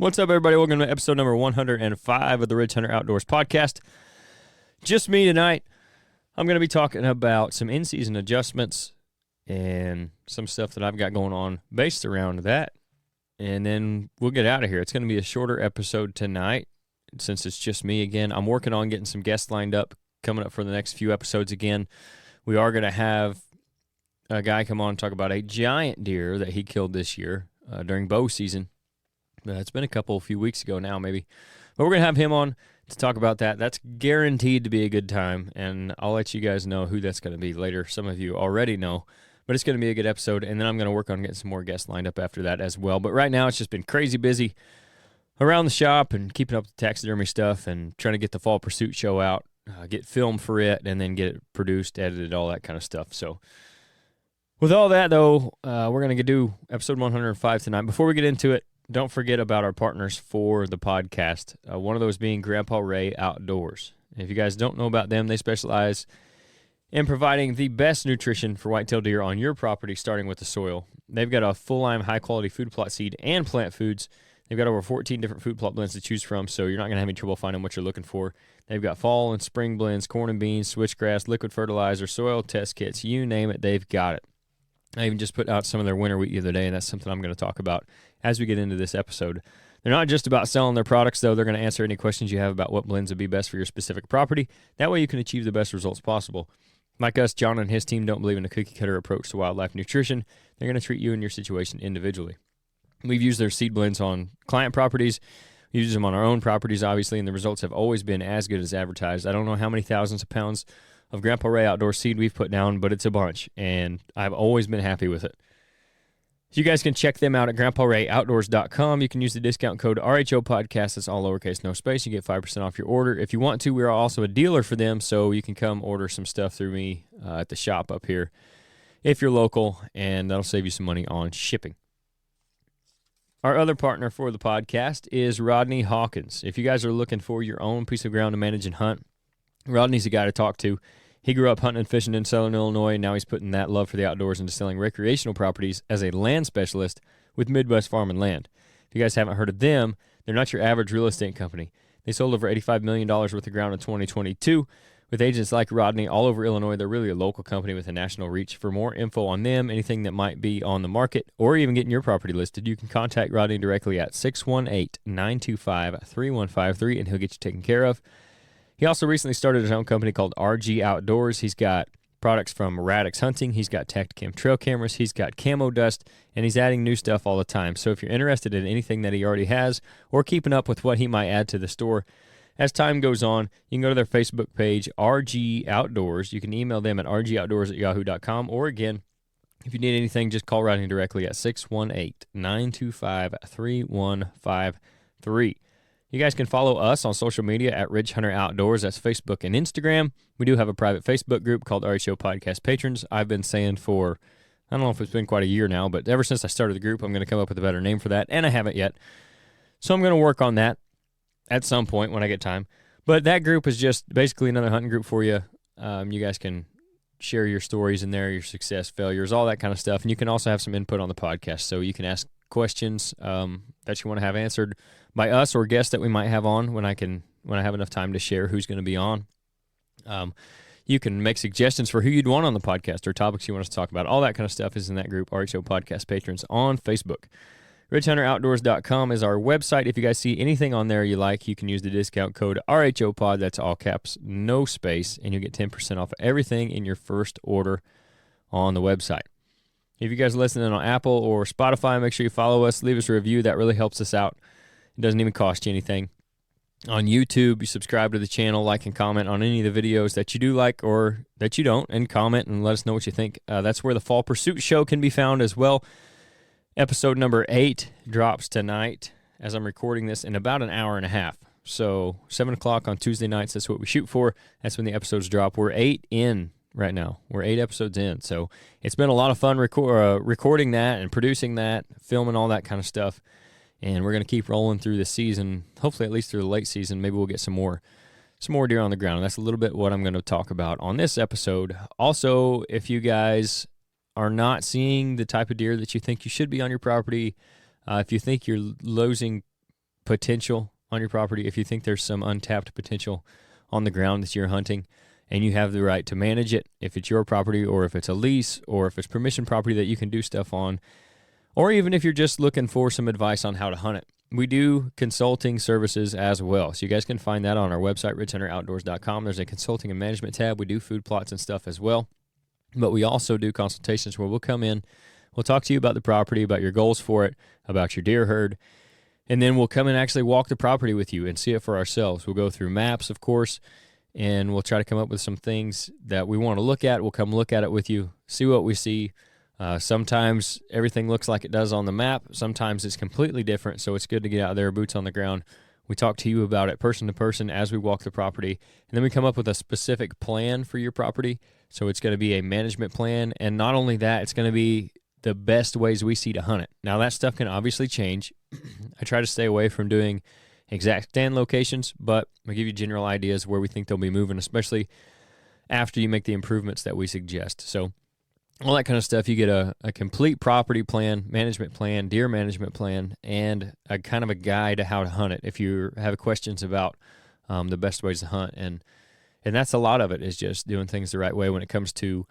What's up, everybody? Welcome to episode number 105 of the Ridge Hunter Outdoors podcast. Just me tonight. I'm going to be talking about some in-season adjustments and some stuff that I've got going on based around that. And then we'll get out of here. It's going to be a shorter episode tonight since it's just me again. I'm working on getting some guests lined up coming up for the next few episodes again. We are going to have a guy come on and talk about a giant deer that he killed this year during bow season. It's been a few weeks ago now, maybe. But we're going to have him on to talk about that. That's guaranteed to be a good time, and I'll let you guys know who that's going to be later. Some of you already know, but it's going to be a good episode, and then I'm going to work on getting some more guests lined up after that as well. But right now, it's just been crazy busy around the shop and keeping up with the taxidermy stuff and trying to get the Fall Pursuit show out, get film for it, and then get it produced, edited, all that kind of stuff. So with all that, though, we're going to do episode 105 tonight. Before we get into it, don't forget about our partners for the podcast, one of those being RHO Outdoors. If you guys don't know about them, they specialize in providing the best nutrition for whitetail deer on your property, starting with the soil. They've got a full-line, high-quality food plot seed and plant foods. They've got over 14 different food plot blends to choose from, so you're not going to have any trouble finding what you're looking for. They've got fall and spring blends, corn and beans, switchgrass, liquid fertilizer, soil test kits, you name it, they've got it. I even just put out some of their winter wheat the other day, and that's something I'm going to talk about as we get into this episode. They're not just about selling their products, though. They're going to answer any questions you have about what blends would be best for your specific property. That way you can achieve the best results possible. Like us, John and his team don't believe in a cookie-cutter approach to wildlife nutrition. They're going to treat you and your situation individually. We've used their seed blends on client properties. We use them on our own properties, obviously, and the results have always been as good as advertised. I don't know how many thousands of pounds of Grandpa Ray Outdoor seed we've put down, but it's a bunch, and I've always been happy with it. You guys can check them out at grandparrayoutdoors.com. You can use the discount code RHO podcast. That's all lowercase, no space. You get 5% off your order. If you want to, we're also a dealer for them, so you can come order some stuff through me at the shop up here if you're local, and that'll save you some money on shipping. Our other partner for the podcast is Rodney Hawkins. If you guys are looking for your own piece of ground to manage and hunt, Rodney's a guy to talk to. He grew up hunting and fishing in Southern Illinois, and now he's putting that love for the outdoors into selling recreational properties as a land specialist with Midwest Farm and Land. If you guys haven't heard of them, they're not your average real estate company. They sold over $85 million worth of ground in 2022. With agents like Rodney all over Illinois, they're really a local company with a national reach. For more info on them, anything that might be on the market, or even getting your property listed, you can contact Rodney directly at 618-925-3153, and he'll get you taken care of. He also recently started his own company called RHO Outdoors. He's got products from Radix Hunting. He's got Tacticam trail cameras. He's got camo dust, and he's adding new stuff all the time. So if you're interested in anything that he already has or keeping up with what he might add to the store, as time goes on, you can go to their Facebook page, RG Outdoors. You can email them at rgoutdoors@yahoo.com. Or again, if you need anything, just call Rodney directly at 618-925-3153. You guys can follow us on social media at Ridgehunteroutdoors. That's Facebook and Instagram. We do have a private Facebook group called RHO Podcast Patrons. I've been saying for, I don't know if it's been quite a year now, but ever since I started the group, I'm going to come up with a better name for that, and I haven't yet. So I'm going to work on that at some point when I get time. But that group is just basically another hunting group for you. You guys can share your stories in there, your success, failures, all that kind of stuff. And you can also have some input on the podcast. So you can ask questions that you want to have answered by us or guests that we might have on when I have enough time to share who's going to be on. You can make suggestions for who you'd want on the podcast or topics you want us to talk about. All that kind of stuff is in that group, RHO Podcast Patrons on Facebook. Ridgehunteroutdoors.com is our website. If you guys see anything on there you like, you can use the discount code RHOPOD. That's all caps, no space, and you'll get 10% off everything in your first order on the website. If you guys are listening on Apple or Spotify, make sure you follow us. Leave us a review. That really helps us out. It doesn't even cost you anything. On YouTube, you subscribe to the channel, like and comment on any of the videos that you do like or that you don't, and comment and let us know what you think. That's where the Fall Pursuit show can be found as well. Episode number 8 drops tonight as I'm recording this in about an hour and a half. So 7 o'clock on Tuesday nights, that's what we shoot for. That's when the episodes drop. We're 8 in right now. We're 8 episodes in. So it's been a lot of fun recording that and producing that, filming all that kind of stuff. And we're going to keep rolling through the season, hopefully at least through the late season. Maybe we'll get some more deer on the ground. And that's a little bit what I'm going to talk about on this episode. Also, if you guys are not seeing the type of deer that you think you should be on your property, if you think you're losing potential on your property, if you think there's some untapped potential on the ground that you're hunting, and you have the right to manage it, if it's your property or if it's a lease or if it's permission property that you can do stuff on, or even if you're just looking for some advice on how to hunt it. We do consulting services as well. So you guys can find that on our website, Ridgehunteroutdoors.com. There's a consulting and management tab. We do food plots and stuff as well. But we also do consultations where we'll come in, we'll talk to you about the property, about your goals for it, about your deer herd, and then we'll come and actually walk the property with you and see it for ourselves. We'll go through maps, of course, and we'll try to come up with some things that we want to look at. We'll come look at it with you, see what we see. Sometimes everything looks like it does on the map. Sometimes it's completely different, so it's good to get out there, boots on the ground. We talk to you about it person to person as we walk the property, and then we come up with a specific plan for your property. So it's going to be a management plan, and not only that, it's going to be the best ways we see to hunt it. Now, that stuff can obviously change. I try to stay away from doing exact stand locations, but I give you general ideas where we think they'll be moving, especially after you make the improvements that we suggest. So all that kind of stuff, you get a complete property plan, management plan, deer management plan, and a kind of a guide to how to hunt it if you have questions about the best ways to hunt. And that's a lot of it, is just doing things the right way when it comes to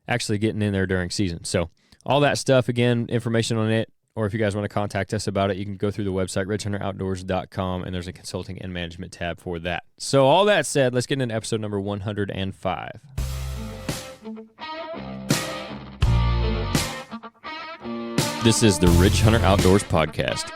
actually getting in there during season. So all that stuff, again, information on it, or if you guys want to contact us about it, you can go through the website, Ridgehunteroutdoors.com, and there's a consulting and management tab for that. So all that said, let's get into episode number 105. This is the Ridge Hunter Outdoors podcast.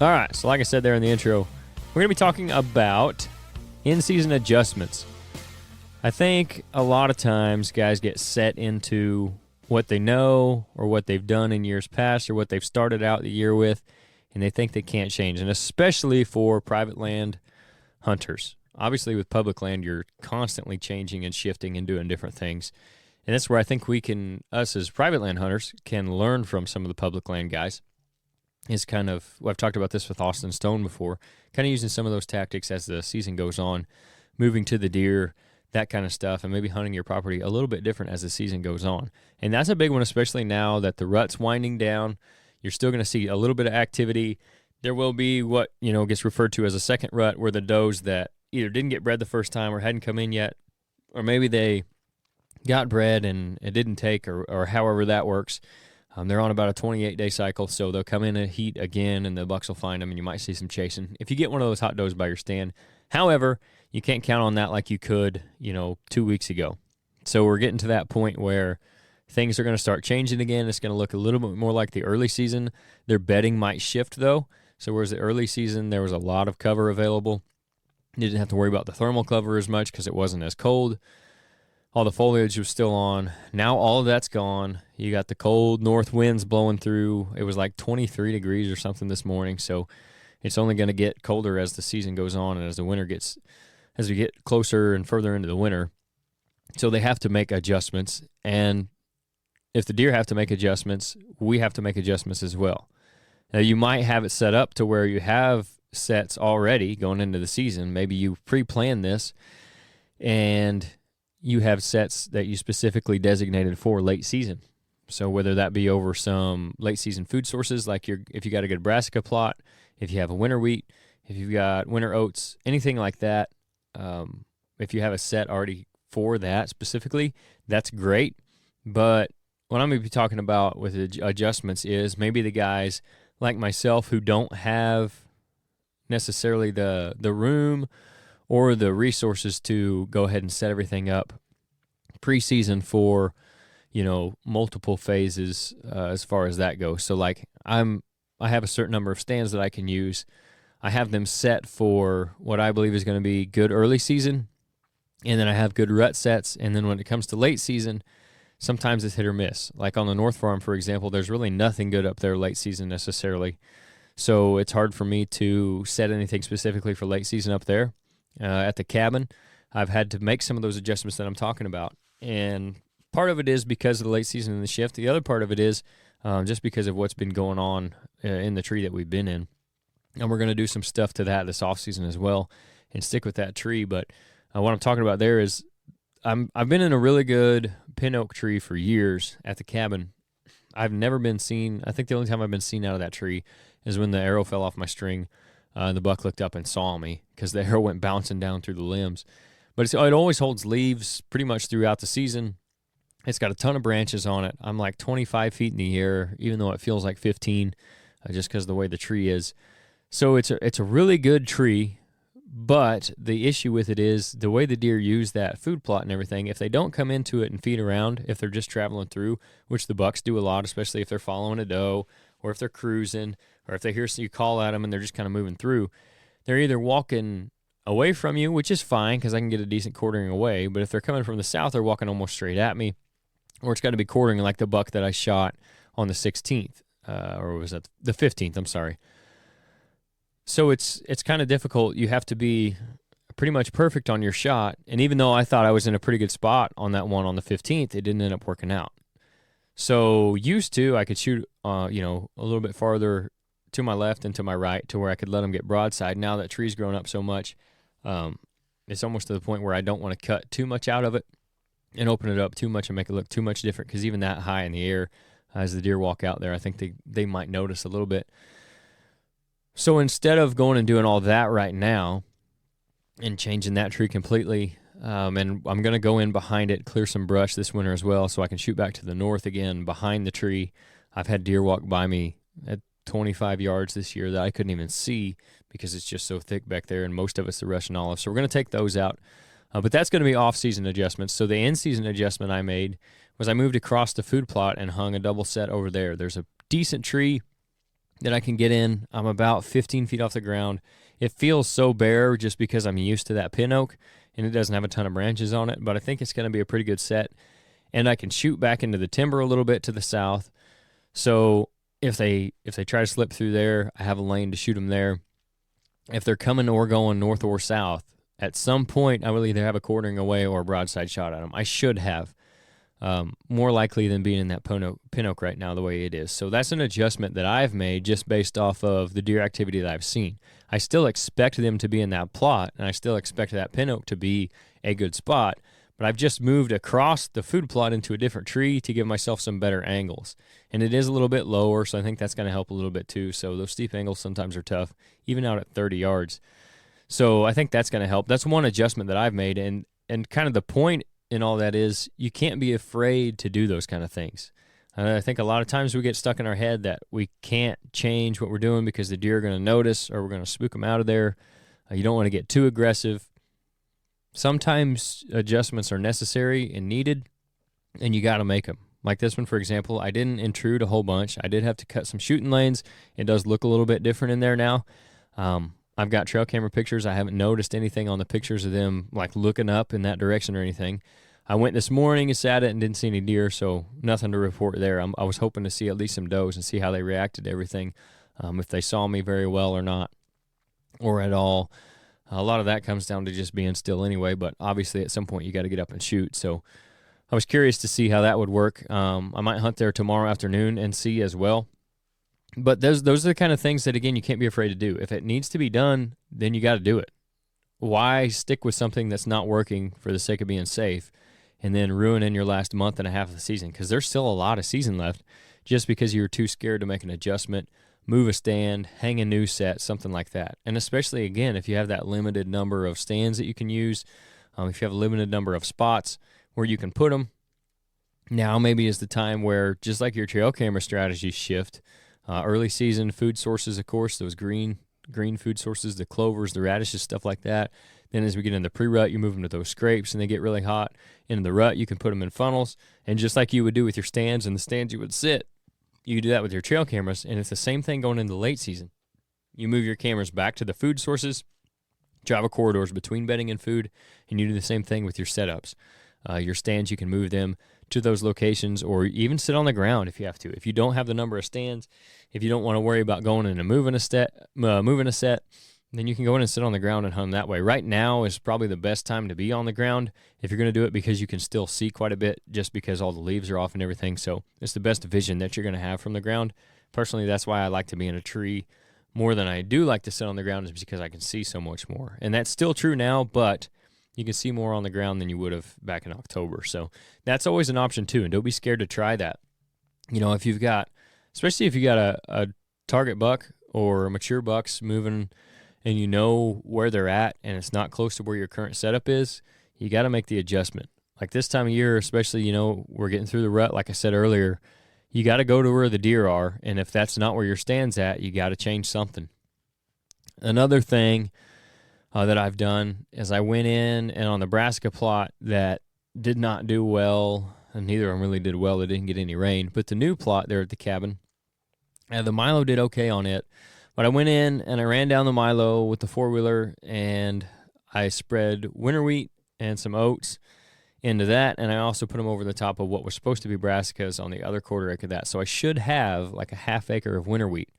All right, so like I said there in the intro, we're going to be talking about in-season adjustments. I think a lot of times guys get set into what they know or what they've done in years past or what they've started out the year with, and they think they can't change, and especially for private land hunters. Obviously, with public land, you're constantly changing and shifting and doing different things, and that's where I think us as private land hunters can learn from some of the public land guys. Is kind of, I've talked about this with Austin Stone before, kind of using some of those tactics as the season goes on, moving to the deer, that kind of stuff, and maybe hunting your property a little bit different as the season goes on. And that's a big one, especially now that the rut's winding down. You're still going to see a little bit of activity. There will be what gets referred to as a second rut, where the does that either didn't get bred the first time or hadn't come in yet, or maybe they got bred and it didn't take, or however that works. They're on about a 28-day cycle, so they'll come in and heat again, and the bucks will find them, and you might see some chasing if you get one of those hot does by your stand. However, you can't count on that like you could, 2 weeks ago. So we're getting to that point where things are going to start changing again. It's going to look a little bit more like the early season. Their bedding might shift, though. So whereas the early season, there was a lot of cover available. You didn't have to worry about the thermal cover as much because it wasn't as cold. All the foliage was still on. Now all of that's gone. You got the cold north winds blowing through. It was like 23 degrees or something this morning, so it's only going to get colder as the season goes on and as we get closer and further into the winter. So they have to make adjustments, and if the deer have to make adjustments, we have to make adjustments as well. Now, you might have it set up to where you have sets already going into the season. Maybe you pre-plan this, and you have sets that you specifically designated for late season. So whether that be over some late season food sources, like if you got a good brassica plot, if you have a winter wheat, if you've got winter oats, anything like that, if you have a set already for that specifically, that's great. But what I'm going to be talking about with adjustments is maybe the guys like myself who don't have necessarily the room or the resources to go ahead and set everything up preseason for, multiple phases as far as that goes. So like I have a certain number of stands that I can use. I have them set for what I believe is going to be good early season, and then I have good rut sets. And then when it comes to late season, sometimes it's hit or miss. Like on the North Farm, for example, there's really nothing good up there late season necessarily. So it's hard for me to set anything specifically for late season up there. At the cabin, I've had to make some of those adjustments that I'm talking about. And part of it is because of the late season and the shift. The other part of it is just because of what's been going on in the tree that we've been in. And we're going to do some stuff to that this off season as well. and stick with that tree. But what I'm talking about there is I've been in a really good pin oak tree for years at the cabin. I've never been seen. I think the only time I've been seen out of that tree is when the arrow fell off my string. And the buck looked up and saw me because the arrow went bouncing down through the limbs. But it always holds leaves pretty much throughout the season. It's got a ton of branches on it. I'm like 25 feet in the air, even though it feels like 15, just because of the way the tree is. So it's a really good tree, but the issue with it is the way the deer use that food plot and everything. If they don't come into it and feed around, if they're just traveling through, which the bucks do a lot, especially if they're following a doe or if they're cruising or if they hear you call at them and they're just kind of moving through, they're either walking away from you, which is fine because I can get a decent quartering away, but if they're coming from the south, they're walking almost straight at me, or it's got to be quartering like the buck that I shot on the 16th, or was that the 15th? I'm sorry. So it's kind of difficult. You have to be pretty much perfect on your shot, and even though I thought I was in a pretty good spot on that one on the 15th, it didn't end up working out. So used to, I could shoot, a little bit farther to my left and to my right to where I could let them get broadside. Now that tree's grown up so much, it's almost to the point where I don't want to cut too much out of it and open it up too much and make it look too much different, because even that high in the air, as the deer walk out there, I think they might notice a little bit. So instead of going and doing all that right now and changing that tree completely, and I'm going to go in behind it, clear some brush this winter as well so I can shoot back to the north again behind the tree. I've had deer walk by me at 25 yards this year that I couldn't even see because it's just so thick back there, and most of it's the Russian olive. So we're going to take those out. But that's going to be off-season adjustments. So the in-season adjustment I made was I moved across the food plot and hung a double set over there. There's a decent tree that I can get in. I'm about 15 feet off the ground. It feels so bare just because I'm used to that pin oak, and it doesn't have a ton of branches on it, but I think it's going to be a pretty good set. And I can shoot back into the timber a little bit to the south. So if they try to slip through there, I have a lane to shoot them there. If they're coming or going north or south, at some point I will either have a quartering away or a broadside shot at them. I should have, more likely than being in that pin oak right now the way it is. So that's an adjustment that I've made just based off of the deer activity that I've seen. I still expect them to be in that plot, and I still expect that pin oak to be a good spot, but I've just moved across the food plot into a different tree to give myself some better angles. And it is a little bit lower, so I think that's going to help a little bit too. So those steep angles sometimes are tough, even out at 30 yards. So I think that's going to help. That's one adjustment that I've made, and kind of the point in all that is you can't be afraid to do those kind of things. I think a lot of times we get stuck in our head that we can't change what we're doing because the deer are going to notice or we're going to spook them out of there. You don't want to get too aggressive. Sometimes adjustments are necessary and needed, and you got to make them. Like this one, for example, I didn't intrude a whole bunch. I did have to cut some shooting lanes. It does look a little bit different in there now. I've got trail camera pictures. I haven't noticed anything on the pictures of them like looking up in that direction or anything. I went this morning and sat it and didn't see any deer, so nothing to report there. I was hoping to see at least some does and see how they reacted to everything, if they saw me very well or not, or at all. A lot of that comes down to just being still anyway, but obviously at some point you got to get up and shoot. So I was curious to see how that would work. I might hunt there tomorrow afternoon and see as well. But those are the kind of things that, again, you can't be afraid to do. If it needs to be done, then you got to do it. Why stick with something that's not working for the sake of being safe and then ruining your last month and a half of the season? Because there's still a lot of season left just because you were too scared to make an adjustment, move a stand, hang a new set, something like that. And especially, again, if you have that limited number of stands that you can use, if you have a limited number of spots where you can put them, now maybe is the time where, just like your trail camera strategies shift, early season food sources, of course, those green food sources, the clovers, the radishes, stuff like that. Then as we get into the pre-rut, you move them to those scrapes and they get really hot. In the rut, you can put them in funnels. And just like you would do with your stands and the stands you would sit, you do that with your trail cameras. And it's the same thing going into the late season. You move your cameras back to the food sources, travel corridors between bedding and food, and you do the same thing with your setups. Your stands, you can move them to those locations or even sit on the ground if you have to. If you don't have the number of stands, if you don't want to worry about going in and moving a set, then you can go in and sit on the ground and hunt that way. Right now is probably the best time to be on the ground if you're going to do it, because you can still see quite a bit just because all the leaves are off and everything. So it's the best vision that you're going to have from the ground. Personally, that's why I like to be in a tree more than I do like to sit on the ground is because I can see so much more. And that's still true now, but you can see more on the ground than you would have back in October. So that's always an option too, and don't be scared to try that. If you've got, especially if you got a target buck or mature bucks moving and you know where they're at and it's not close to where your current setup is, you got to make the adjustment. Like this time of year, especially, we're getting through the rut, like I said earlier, you got to go to where the deer are, and if that's not where your stand's at, you got to change something. Another thing that I've done is I went in and on the Nebraska plot that did not do well, and neither of them really did well. It didn't get any rain, but the new plot there at the cabin, the Milo did okay on it, but I went in and I ran down the Milo with the four-wheeler, and I spread winter wheat and some oats into that, and I also put them over the top of what was supposed to be brassicas on the other quarter acre of that. So I should have like a half acre of winter wheat.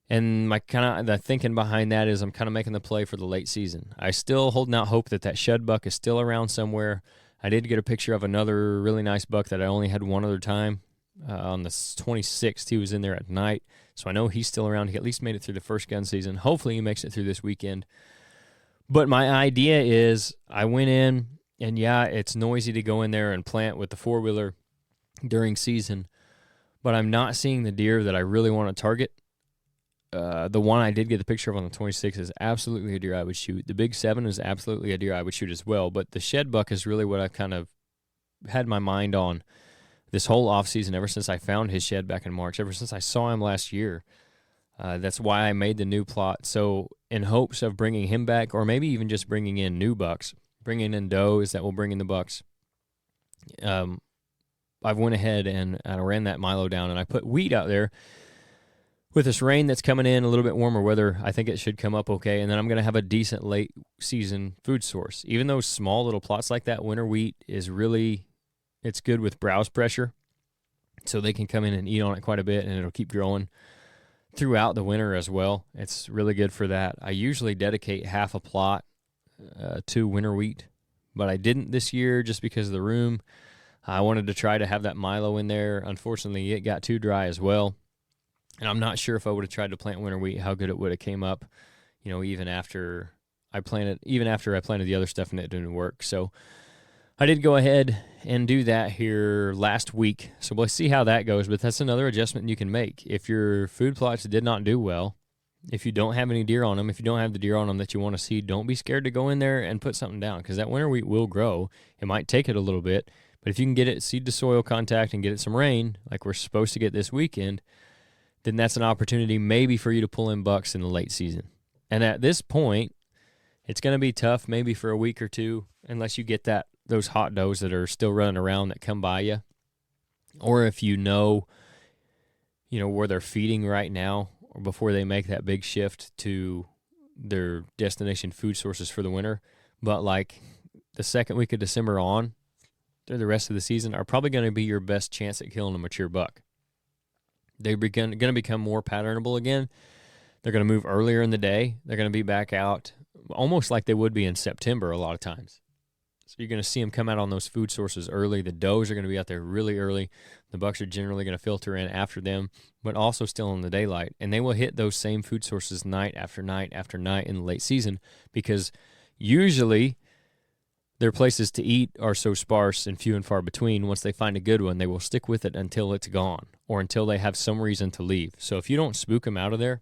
And the thinking behind that is I'm kind of making the play for the late season. I still holding out hope that shed buck is still around somewhere. I did get a picture of another really nice buck that I only had one other time. On the 26th, he was in there at night. So I know he's still around. He at least made it through the first gun season. Hopefully he makes it through this weekend. But my idea is I went in, and yeah, it's noisy to go in there and plant with the four-wheeler during season, but I'm not seeing the deer that I really want to target. The one I did get the picture of on the 26th is absolutely a deer I would shoot. The big 7 is absolutely a deer I would shoot as well, but the shed buck is really what I've kind of had my mind on this whole off-season ever since I found his shed back in March, ever since I saw him last year. That's why I made the new plot, so in hopes of bringing him back, or maybe even just bringing in new bucks, bringing in does that will bring in the bucks. I went ahead and I ran that Milo down, and I put wheat out there. With this rain that's coming in, a little bit warmer weather, I think it should come up okay, and then I'm going to have a decent late season food source. Even those small little plots like that, winter wheat is really, it's good with browse pressure, so they can come in and eat on it quite a bit, and it'll keep growing throughout the winter as well. It's really good for that. I usually dedicate half a plot to winter wheat, but I didn't this year just because of the room. I wanted to try to have that Milo in there. Unfortunately, it got too dry as well, and I'm not sure if I would have tried to plant winter wheat, how good it would have came up, even after I planted the other stuff and it didn't work. So I did go ahead and do that here last week, so we'll see how that goes, but that's another adjustment you can make. If your food plots did not do well, if you don't have any deer on them, if you don't have the deer on them that you want to see, don't be scared to go in there and put something down, because that winter wheat will grow. It might take it a little bit, but if you can get it seed to soil contact and get it some rain, like we're supposed to get this weekend, then that's an opportunity maybe for you to pull in bucks in the late season. And at this point, it's going to be tough maybe for a week or two, unless you get those hot does that are still running around that come by you, or if you know where they're feeding right now, or before they make that big shift to their destination food sources for the winter. But like the second week of December on through the rest of the season are probably going to be your best chance at killing a mature buck. They're going to become more patternable again. They're going to move earlier in the day. They're going to be back out almost like they would be in September a lot of times. So you're going to see them come out on those food sources early. The does are going to be out there really early. The bucks are generally going to filter in after them, but also still in the daylight. And they will hit those same food sources night after night after night in the late season, because usually their places to eat are so sparse and few and far between. Once they find a good one, they will stick with it until it's gone, or until they have some reason to leave. So if you don't spook them out of there,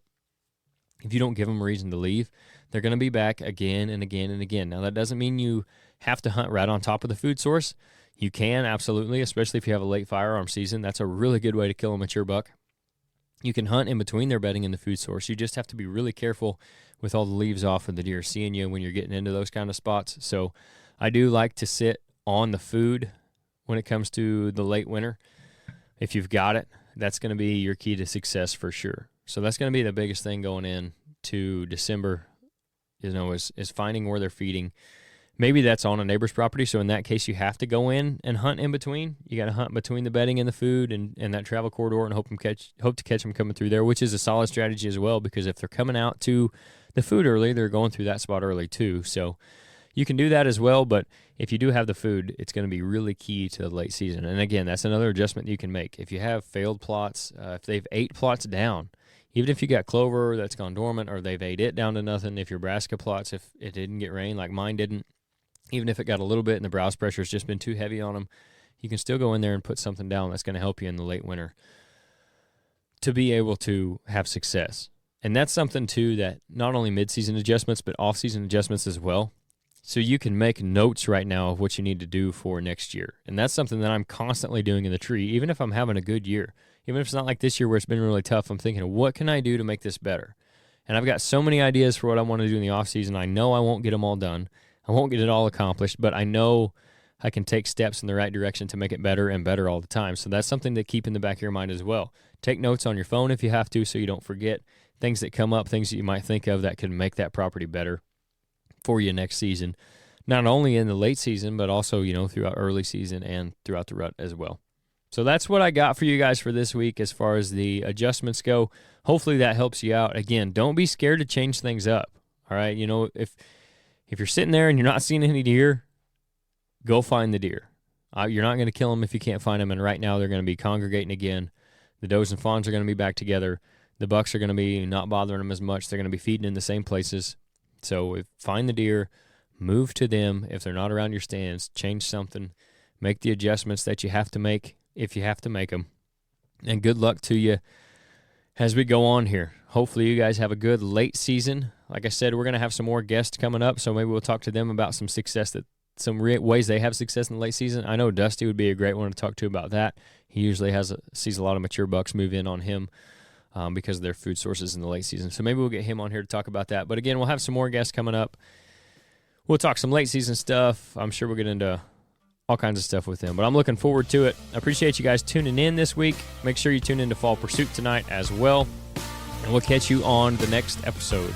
if you don't give them a reason to leave, they're going to be back again and again and again. Now, that doesn't mean you have to hunt right on top of the food source. You can, absolutely, especially if you have a late firearm season. That's a really good way to kill a mature buck. You can hunt in between their bedding and the food source. You just have to be really careful with all the leaves off of the deer seeing you when you're getting into those kind of spots. So I do like to sit on the food when it comes to the late winter. If you've got it, that's going to be your key to success for sure. So that's going to be the biggest thing going in to December, is finding where they're feeding. Maybe that's on a neighbor's property, so in that case, you have to go in and hunt in between. You got to hunt between the bedding and the food and that travel corridor, and hope to catch them coming through there, which is a solid strategy as well, because if they're coming out to the food early, they're going through that spot early too. So you can do that as well, but if you do have the food, it's going to be really key to the late season. And again, that's another adjustment you can make. If you have failed plots, if they've 8 plots down, Even if you got clover that's gone dormant or they've ate it down to nothing, if your brassica plots, if it didn't get rain like mine didn't, even if it got a little bit and the browse pressure has just been too heavy on them, you can still go in there and put something down that's going to help you in the late winter to be able to have success. And that's something, too, that not only mid-season adjustments, but off-season adjustments as well. So you can make notes right now of what you need to do for next year. And that's something that I'm constantly doing in the tree, even if I'm having a good year. Even if it's not like this year where it's been really tough, I'm thinking, what can I do to make this better? And I've got so many ideas for what I want to do in the off-season. I know I won't get them all done. I won't get it all accomplished, but I know I can take steps in the right direction to make it better and better all the time. So that's something to keep in the back of your mind as well. Take notes on your phone if you have to so you don't forget things that come up, things that you might think of that can make that property better for you next season, not only in the late season, but also, throughout early season and throughout the rut as well. So that's what I got for you guys for this week as far as the adjustments go. Hopefully that helps you out. Again, don't be scared to change things up. All right. If you're sitting there and you're not seeing any deer, go find the deer. You're not going to kill them if you can't find them. And right now they're going to be congregating again. The does and fawns are going to be back together. The bucks are going to be not bothering them as much. They're going to be feeding in the same places. So find the deer, move to them. If they're not around your stands, change something. Make the adjustments that you have to make if you have to make them. And good luck to you as we go on here. Hopefully you guys have a good late season. Like I said, we're going to have some more guests coming up, so maybe we'll talk to them about some success, some ways they have success in the late season. I know Dusty would be a great one to talk to about that. He usually sees a lot of mature bucks move in on him because of their food sources in the late season. So maybe we'll get him on here to talk about that. But again, we'll have some more guests coming up. We'll talk some late season stuff. I'm sure we'll get into all kinds of stuff with them. But I'm looking forward to it. I appreciate you guys tuning in this week. Make sure you tune in to Fall Pursuit tonight as well. And we'll catch you on the next episode.